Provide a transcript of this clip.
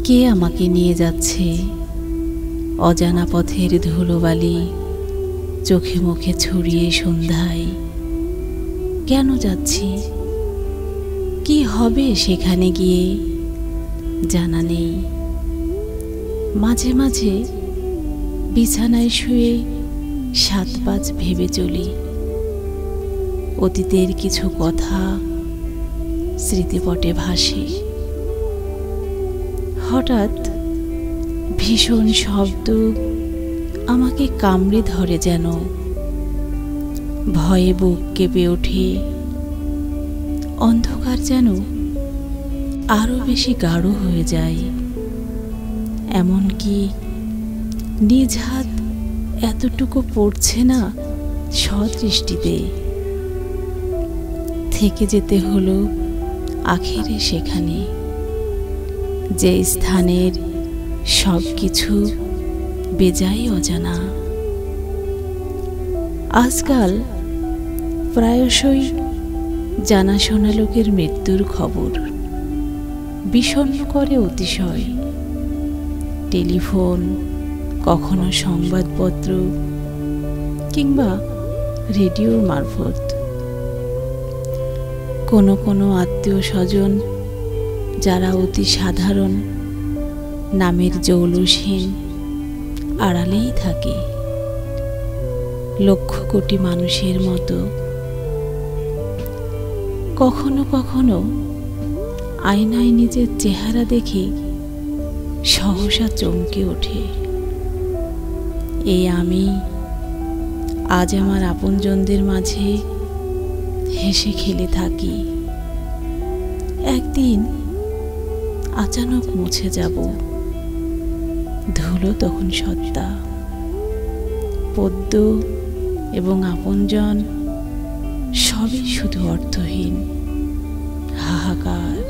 কে আমাকে নিয়ে যাচ্ছে অজানা পথের ধুলোবালি চোখে মুখে ছড়িয়ে সন্ধ্যায়? কেন যাচ্ছি? কি হবে সেখানে গিয়ে জানা নেই। মাঝে মাঝে বিছানায় শুয়ে 7-5 ভেবে চলি। অতীতের কিছু কথা স্মৃতিপটে ভাসে। হঠাৎ ভীষণ শব্দ আমাকে কামড়ে ধরে, যেন ভয়ে বুক কেঁপে ওঠে। অন্ধকার যেন আরো বেশি গাঢ় হয়ে যায়। এমনকি নিজ হাত এতটুকু পড়ছে না সদৃষ্টিতে। থেকে যেতে হলো আখেরে সেখানে, যে স্থানের সব কিছু বেজায় অজানা। আজকাল প্রায়শই জানাশোনা লোকের মৃত্যুর খবর বিষণ্ণ করে অতিশয়। টেলিফোন, কখনো সংবাদপত্র কিংবা রেডিওর মারফত কোনো কোনো আত্মীয় স্বজন যারা অতি সাধারণ নামের জৌলুসহীন আড়ালেই থাকে, লক্ষ কোটি মানুষের মতো। কখনো কখনো আয়নায় নিজের চেহারা দেখে সহসা চমকে ওঠে। এই আমি আজ আমার আপনজনদের মাঝে হেসে খেলে থাকি। একদিন আচানক মুছে যাব, ধুলো তখন সত্তা। পদ্য এবং আপনজন সবই শুধু অর্থহীন হাহাকার।